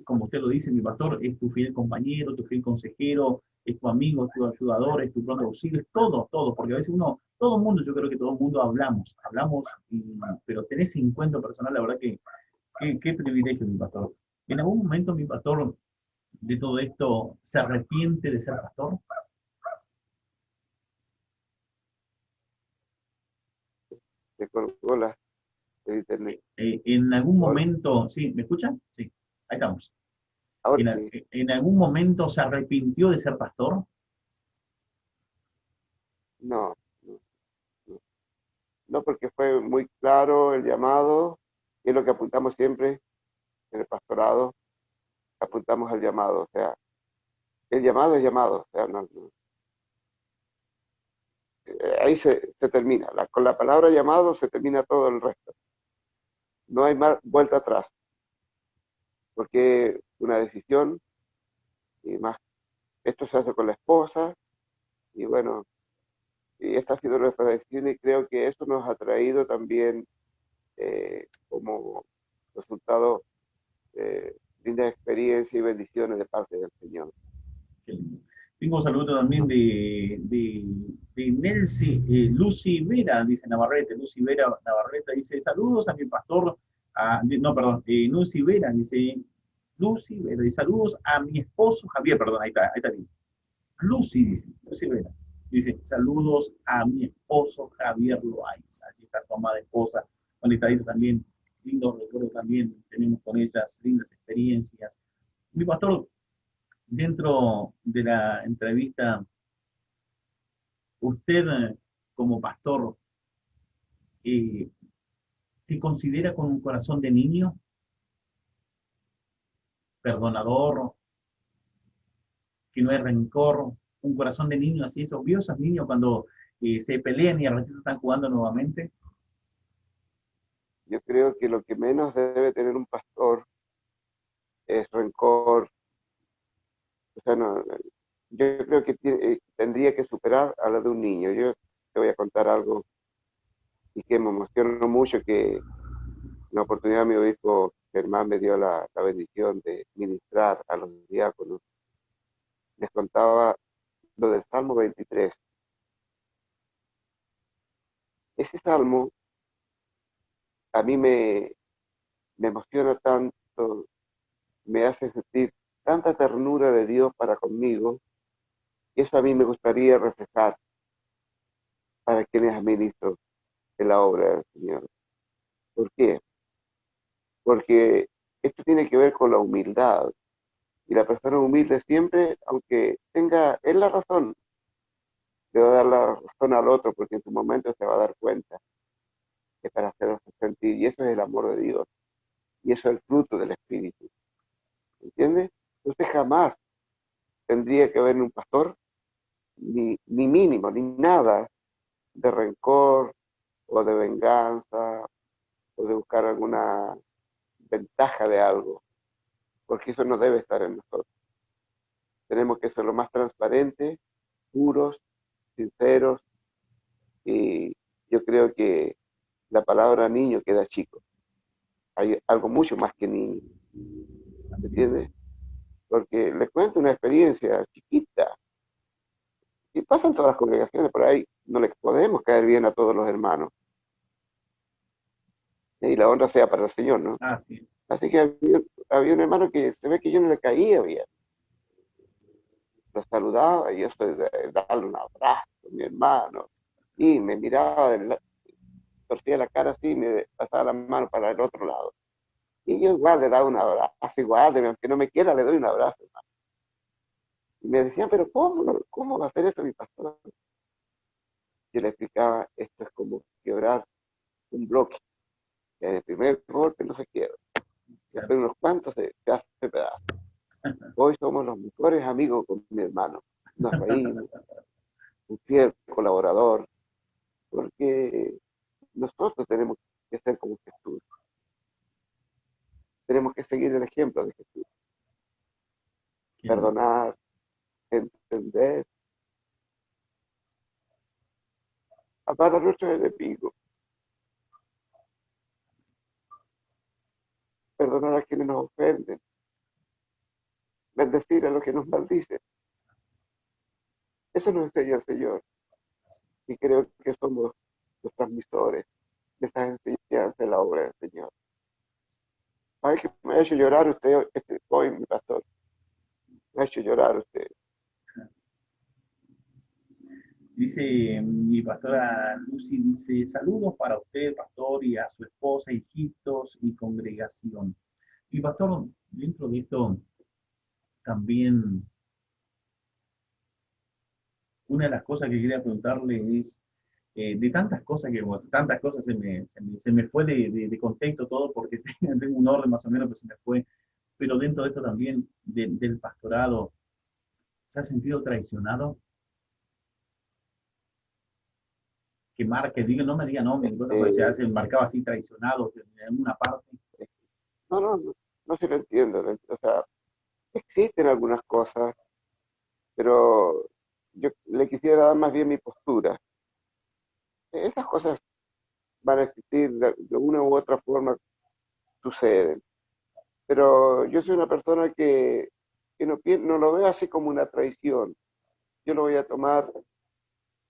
como usted lo dice, mi pastor, es tu fiel compañero, tu fiel consejero, es tu amigo, es tu ayudador, es tu pronto auxilio, es todo, todo, porque a veces uno, todo el mundo, yo creo que todo el mundo hablamos, pero tener ese encuentro personal, la verdad que qué privilegio, mi pastor. En algún momento, mi pastor, de todo esto, ¿se arrepiente de ser pastor? Te colgó el internet. En algún Hola. momento, ¿sí? ¿Me escuchan? Sí, ahí estamos. Ahora sí. En algún momento se arrepintió de ser pastor? No, no, no. No, porque fue muy claro el llamado, y es lo que apuntamos siempre en el pastorado, apuntamos al llamado, o sea, el llamado es llamado, o sea, ahí se termina, con la palabra llamado se termina todo el resto, no hay más vuelta atrás, porque una decisión, y más, esto se hace con la esposa, y bueno, y esta ha sido nuestra decisión, y creo que eso nos ha traído también como resultado lindas experiencias y bendiciones de parte del Señor. Qué lindo. Tengo un saludo también de Nelcy, Lucy Vera, dice Navarrete. Lucy Vera Navarrete dice: saludos a mi pastor. No, perdón, Lucy Vera dice: Lucy Vera, y saludos a mi esposo Javier. Perdón, ahí está bien. Lucy dice: Lucy Vera dice: saludos a mi esposo Javier Loaiza. Allí está tu amada esposa, conectadita también. Lindo recuerdo también tenemos con ellas, lindas experiencias. Mi pastor, dentro de la entrevista, usted como pastor, eh, ¿se considera con un corazón de niño, perdonador, que no hay rencor, un corazón de niño así, esos vio esos niños cuando se pelean y al ratito están jugando nuevamente? Yo creo que lo que menos debe tener un pastor es rencor. O sea, no, yo creo que tendría que superar a la de un niño. Yo te voy a contar algo y que me emocionó mucho que una oportunidad mi obispo Germán me dio la bendición de ministrar a los diáconos. Les contaba lo del Salmo 23. Ese salmo a mí me emociona tanto, me hace sentir tanta ternura de Dios para conmigo, y eso a mí me gustaría reflejar para quienes administro en la obra del Señor. ¿Por qué? Porque esto tiene que ver con la humildad. Y la persona humilde siempre, aunque tenga él la razón, le va a dar la razón al otro, porque en su momento se va a dar cuenta que para hacerlo sentir. Y eso es el amor de Dios. Y eso es el fruto del Espíritu. ¿Entiendes? Entonces jamás tendría que haber en un pastor ni mínimo, ni nada de rencor o de venganza o de buscar alguna ventaja de algo, porque eso no debe estar en nosotros. Tenemos que ser lo más transparentes, puros, sinceros, y yo creo que la palabra niño queda chico. Hay algo mucho más que niño, ¿entiendes? Porque les cuento una experiencia chiquita, y pasa en todas las congregaciones por ahí, no les podemos caer bien a todos los hermanos, y la honra sea para el Señor, ¿no? Así es. Así que había un hermano que se ve que yo no le caía bien. Lo saludaba y yo estoy de darle un abrazo a mi hermano. Y me miraba, torcía la cara así y me pasaba la mano para el otro lado. Y yo igual le daba un abrazo, igual, aunque no me quiera, le doy un abrazo, hermano. Y me decían, pero ¿cómo va a hacer eso mi pastor? Yo le explicaba, esto es como quebrar un bloque. En el primer golpe no se quiebra. Claro. Después unos cuantos se hace pedazos. Hoy somos los mejores amigos con mi hermano. Nos reímos, un fiel colaborador, porque nosotros tenemos que ser como Jesús. Tenemos que seguir el ejemplo de Jesús. Qué Perdonar, entender, amar a nuestros enemigos, perdonar a quienes nos ofenden, bendecir a los que nos maldicen. Eso nos enseña el Señor. Y creo que somos los transmisores de esas enseñanzas en la obra del Señor. Ay, que me ha hecho llorar usted hoy, mi pastor. Me ha hecho llorar usted. Dice mi pastora Lucy, dice, saludos para usted, pastor, y a su esposa, hijitos y congregación. Y pastor, dentro de esto, también una de las cosas que quería preguntarle es, de tantas cosas que, bueno, tantas cosas se me fue de contexto todo, porque tengo un orden más o menos que se me fue, pero dentro de esto también, del pastorado, ¿se ha sentido traicionado? Que marque, diga, no me diga nombre, ni cosas, pero se marcaba así traicionado en una parte. No se lo entiendo. O sea, existen algunas cosas, pero yo le quisiera dar más bien mi postura. Esas cosas van a existir de una u otra forma, suceden. Pero yo soy una persona que no lo veo así como una traición. Yo lo voy a tomar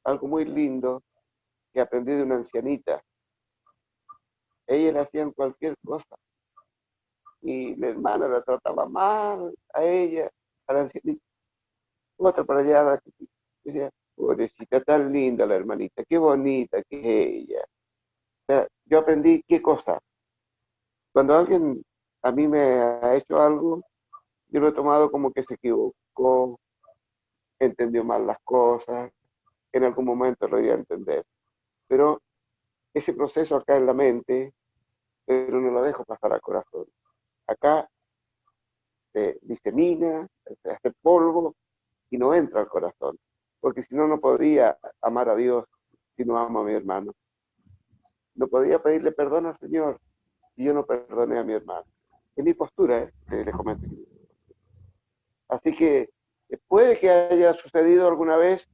algo muy lindo que aprendí de una ancianita. Ella le hacían cualquier cosa y la hermana la trataba mal a ella, a la ancianita, otra para allá. Decía, pobrecita, tan linda la hermanita, qué bonita que es ella. O sea, yo aprendí qué cosa. Cuando alguien a mí me ha hecho algo, yo lo he tomado como que se equivocó, entendió mal las cosas, en algún momento lo iba a entender. Pero ese proceso acá en la mente, pero no lo dejo pasar al corazón. Acá se disemina, se hace polvo y no entra al corazón. Porque si no, no podría amar a Dios si no amo a mi hermano. No podía pedirle perdón al Señor si yo no perdoné a mi hermano. Es mi postura, que les comento. Así que puede que haya sucedido alguna vez,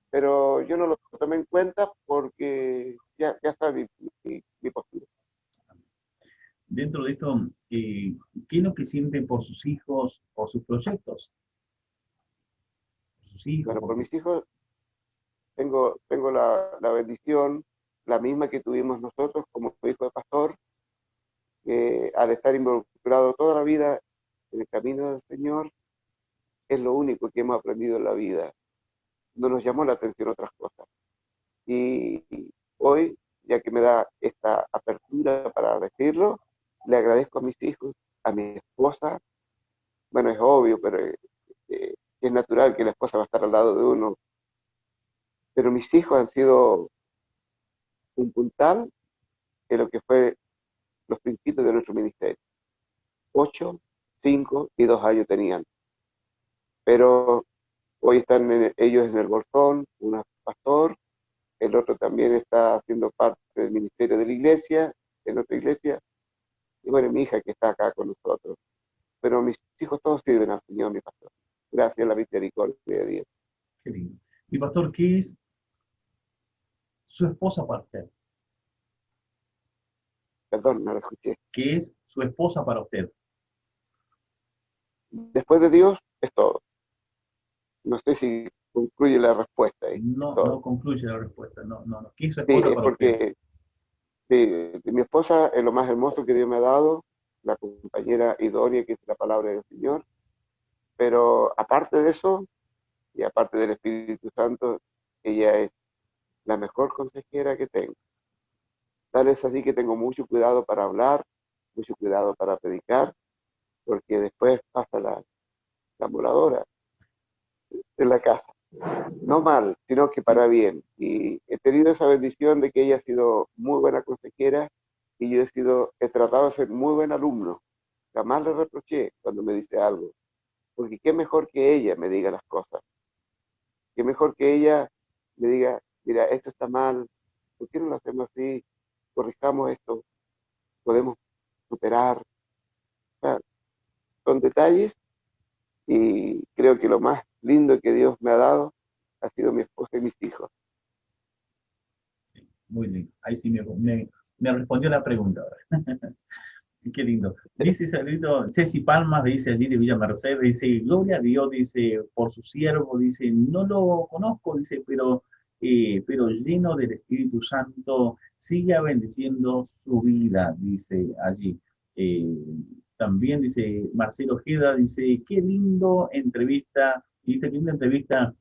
pero yo no lo tomé en cuenta porque ya sabe mi postura. Dentro de esto, ¿qué es lo que sienten por sus hijos o sus proyectos? Por sus hijos, Bueno, por porque mis hijos tengo la bendición, la misma que tuvimos nosotros como hijo de pastor, que al estar involucrado toda la vida en el camino del Señor, es lo único que hemos aprendido en la vida. No nos llamó la atención otras cosas. Y hoy, ya que me da esta apertura para decirlo, le agradezco a mis hijos, a mi esposa. Bueno, es obvio, pero es natural que la esposa va a estar al lado de uno. Pero mis hijos han sido un puntal en lo que fue los principios de nuestro ministerio. 8, 5 y 2 años tenían. Pero hoy están ellos en el Bolsón, uno es pastor, el otro también está haciendo parte del ministerio de la iglesia, en otra iglesia, y bueno, mi hija que está acá con nosotros. Pero mis hijos todos sirven al Señor, mi pastor. Gracias a la misericordia de Dios. qué lindo. Y pastor, ¿qué es su esposa para usted? Perdón, no lo escuché. ¿Qué es su esposa para usted? Después de Dios es todo. No sé si concluye la respuesta ahí, es No, no todo. concluye la respuesta. No, no, no. ¿Qué es su Sí, esposa es para usted? porque mi esposa es lo más hermoso que Dios me ha dado, la compañera idónea que es la palabra del Señor, pero aparte de eso, y aparte del Espíritu Santo, ella es la mejor consejera que tengo. Tal es así que tengo mucho cuidado para hablar, mucho cuidado para predicar, porque después pasa la voladora en la casa. No mal, sino que Sí, para bien. Y he tenido esa bendición de que ella ha sido muy buena consejera y yo he tratado de ser muy buen alumno. Jamás le reproché cuando me dice algo, porque qué mejor que ella me diga las cosas, qué mejor que ella me diga, mira, esto está mal, ¿por qué no lo hacemos así? Corrijamos esto, podemos superar. O sea, son detalles y creo que lo más lindo que Dios me ha dado ha sido mi esposa y mis hijos. sí, muy lindo. Ahí sí me respondió la pregunta ahora. Qué lindo. Dice Saludito, Ceci Palmas, dice allí de Villa Mercedes, dice, gloria a Dios, dice, por su siervo, dice, no lo conozco, dice, pero lleno del Espíritu Santo, siga bendiciendo su vida, dice allí. Eh, También dice Marcelo Ojeda, dice, qué lindo entrevista, dice, qué linda entrevista,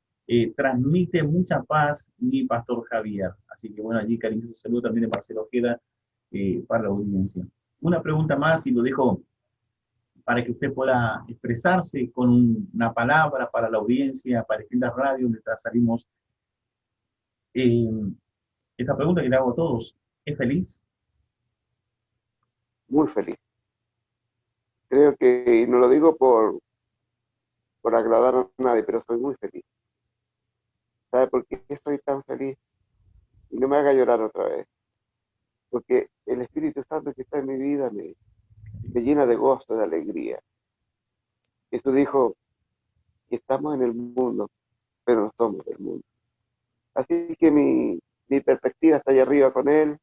transmite mucha paz mi pastor Javier. Así que bueno, allí cariñoso saludo también de Marcelo Ojeda para la audiencia. Una pregunta más y lo dejo para que usted pueda expresarse con una palabra para la audiencia, para distintas radios mientras salimos. Eh, esta pregunta que le hago a todos, ¿es feliz? Muy feliz. Creo que, y no lo digo por agradar a nadie, pero soy muy feliz. ¿Sabe por qué estoy tan feliz? Y no me haga llorar otra vez. Porque el Espíritu Santo que está en mi vida me llena de gozo, de alegría. Jesús dijo que estamos en el mundo, pero no somos del mundo. Así que mi perspectiva está allá arriba con Él.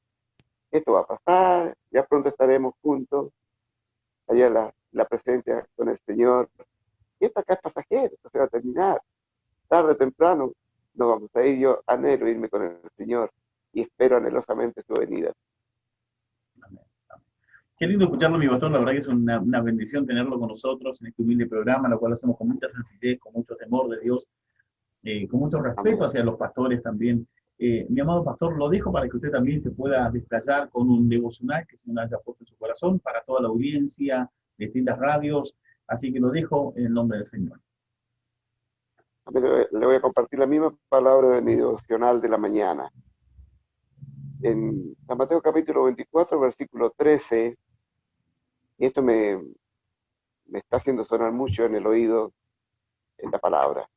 Esto va a pasar, ya pronto estaremos juntos, allá en la presencia con el Señor. Y esto acá es pasajero, esto se va a terminar. Tarde o temprano nos vamos a ir. Yo anhelo irme con el Señor y espero anhelosamente su venida. Amén. Qué lindo escucharlo, mi pastor. La verdad que es una bendición tenerlo con nosotros en este humilde programa, lo cual hacemos con mucha sencillez, con mucho temor de Dios, con mucho respeto Amén. hacia los pastores también. Mi amado pastor, lo dejo para que usted también se pueda desplayar con un devocional que el Señor haya puesto en su corazón para toda la audiencia, distintas radios. Así que lo dejo en el nombre del Señor. Amén. Le voy a compartir la misma palabra de mi devocional de la mañana. En San Mateo capítulo 24, versículo 13, y esto me está haciendo sonar mucho en el oído esta palabra.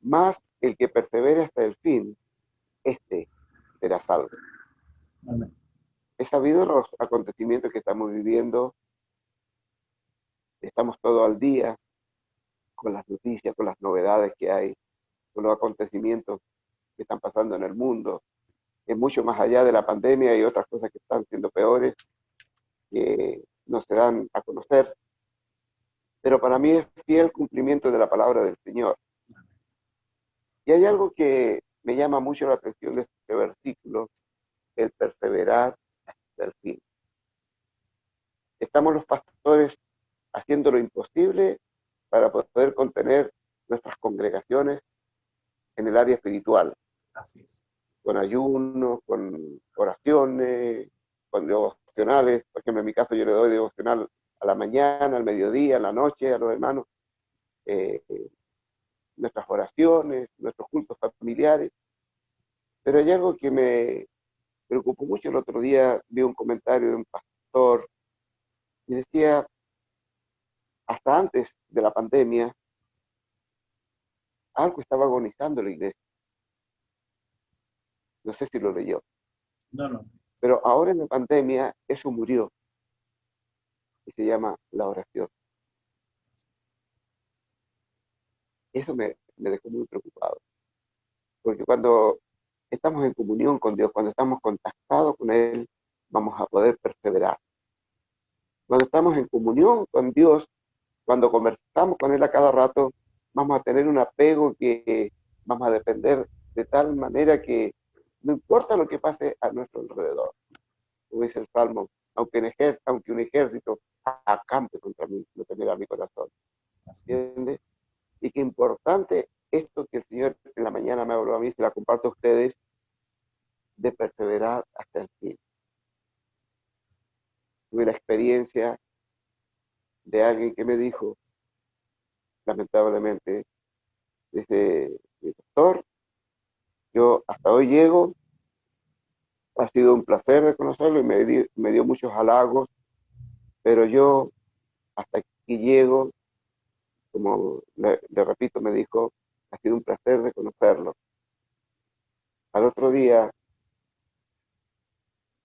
Más el que persevere hasta el fin, este será salvo. Amén. He sabido los acontecimientos que estamos viviendo, estamos todo al día con las noticias, con las novedades que hay, con los acontecimientos que están pasando en el mundo. es mucho más allá de la pandemia y otras cosas que están siendo peores, que no se dan a conocer, pero para mí es fiel cumplimiento de la palabra del Señor. Y hay algo que me llama mucho la atención de este versículo, el perseverar hasta el fin. Estamos los pastores haciendo lo imposible para poder contener nuestras congregaciones en el área espiritual. Así es. Con ayunos, con oraciones, con devocionales. Por ejemplo, en mi caso yo le doy devocional a la mañana, al mediodía, a la noche a los hermanos. Eh, nuestras oraciones, nuestros cultos familiares. Pero hay algo que me preocupó mucho. El otro día vi un comentario de un pastor y decía, hasta antes de la pandemia, algo estaba agonizando la iglesia. No sé si lo leyó. No, no. Pero ahora en la pandemia eso murió y se llama la oración. Eso me dejó muy preocupado. Porque cuando estamos en comunión con Dios, cuando estamos contactados con Él, vamos a poder perseverar. Cuando estamos en comunión con Dios, cuando conversamos con Él a cada rato, vamos a tener un apego que vamos a depender de tal manera que no importa lo que pase a nuestro alrededor. Como dice el Salmo, aunque un ejército acampe contra mí, no temerá mi corazón. ¿Entiendes? Y qué importante esto que el Señor en la mañana me habló a mí, se la comparto a ustedes, de perseverar hasta el fin. Tuve la experiencia de alguien que me dijo, lamentablemente, dice, doctor, yo hasta hoy llego, ha sido un placer de conocerlo y me dio muchos halagos, pero yo hasta aquí llego, como le repito, me dijo, ha sido un placer de conocerlo. Al otro día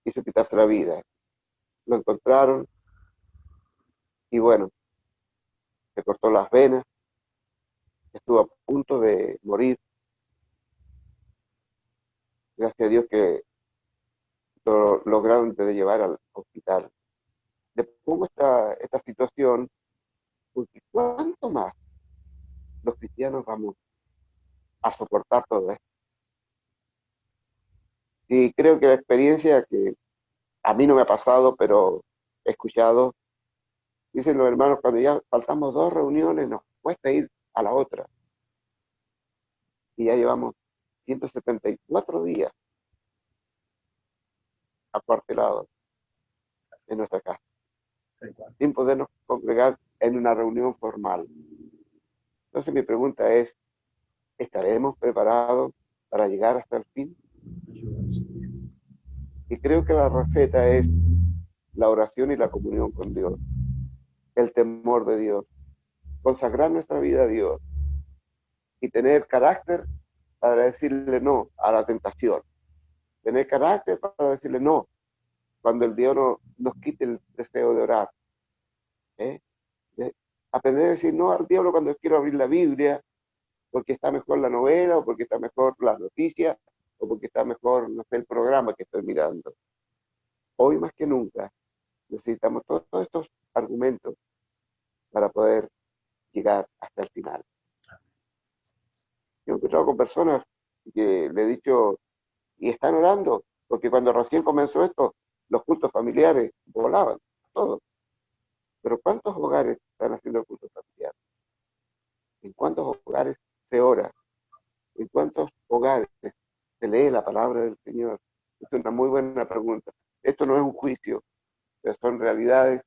quiso quitarse la vida. Lo encontraron y bueno, se cortó las venas, estuvo a punto de morir. Gracias a Dios que lo lograron de llevar al hospital. Le pongo esta situación porque ¿cuánto más los cristianos vamos a soportar todo esto? Y creo que la experiencia que a mí no me ha pasado, pero he escuchado, dicen los hermanos, cuando ya faltamos 2 reuniones, nos cuesta ir a la otra. Y ya llevamos 174 días acuartelados en nuestra casa, sin podernos congregar en una reunión formal. Entonces mi pregunta es, ¿estaremos preparados para llegar hasta el fin? Y creo que la receta es la oración y la comunión con Dios, el temor de Dios, consagrar nuestra vida a Dios y tener carácter para decirle no a la tentación, tener carácter para decirle no cuando el Dios nos quite el deseo de orar. ¿Eh? Aprender a decir no al diablo cuando quiero abrir la Biblia, porque está mejor la novela, o porque está mejor las noticias, o porque está mejor, no sé, el programa que estoy mirando. Hoy más que nunca necesitamos todos estos argumentos para poder llegar hasta el final. Yo he encontrado con personas que le he dicho, y están orando, porque cuando recién comenzó esto, los cultos familiares volaban, todos. Pero ¿cuántos hogares están haciendo el culto familiar? ¿En cuántos hogares se ora? ¿En cuántos hogares se lee la palabra del Señor? Es una muy buena pregunta. Esto no es un juicio, pero son realidades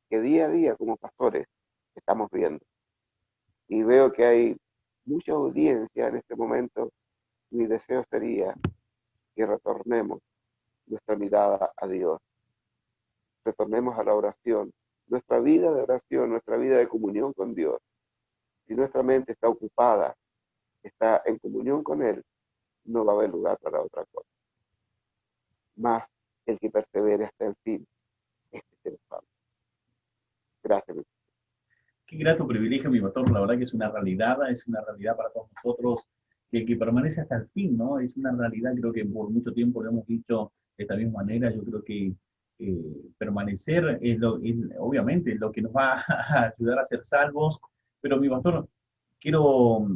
que día a día como pastores estamos viendo. Y veo que hay mucha audiencia en este momento. Mi deseo sería que retornemos nuestra mirada a Dios, retornemos a la oración, nuestra vida de oración, nuestra vida de comunión con Dios. Si nuestra mente está ocupada, está en comunión con Él, no va a haber lugar para otra cosa. Más el que persevere hasta el fin, este es el salvo. Gracias. Qué grato privilegio, mi pastor. La verdad que es una realidad para todos nosotros que permanece hasta el fin, ¿no? Es una realidad, creo que por mucho tiempo lo hemos dicho de esta misma manera. Yo creo que permanecer obviamente lo que nos va a ayudar a ser salvos. Pero mi pastor, quiero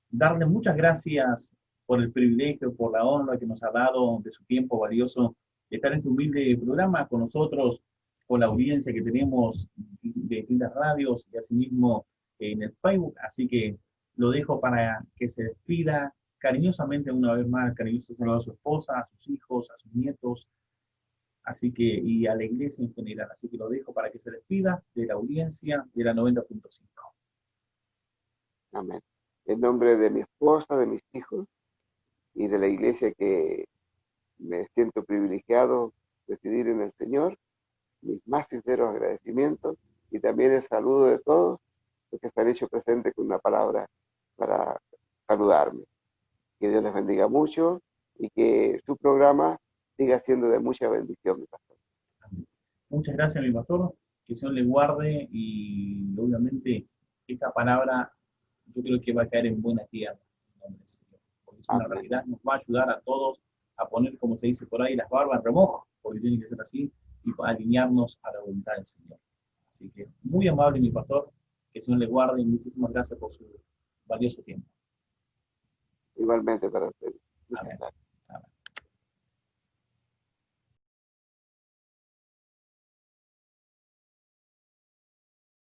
darle muchas gracias por el privilegio, por la honra que nos ha dado de su tiempo valioso de estar en este humilde programa con nosotros, con la audiencia que tenemos de distintas radios y asimismo en el Facebook. Así que lo dejo para que se despida cariñosamente una vez más, cariñoso saludo a su esposa, a sus hijos, a sus nietos, así que, y a la iglesia en general. Así que lo dejo para que se despida de la audiencia de la 90.5. Amén. En nombre de mi esposa, de mis hijos y de la iglesia que me siento privilegiado de decidir en el Señor, mis más sinceros agradecimientos y también el saludo de todos los que están hechos presentes con una palabra para saludarme. Que Dios les bendiga mucho y que su programa siga siendo de mucha bendición, mi pastor. Muchas gracias, mi pastor. Que el Señor le guarde y obviamente esta palabra yo creo que va a caer en buena tierra. En nombre del Señor. Porque es una Amén. realidad, nos va a ayudar a todos a poner, como se dice por ahí, las barbas en remojo, porque tiene que ser así, y alinearnos a la voluntad del Señor. Así que muy amable, mi pastor. Que el Señor le guarde y muchísimas gracias por su valioso tiempo. Igualmente para ustedes. Muchas Amén. gracias.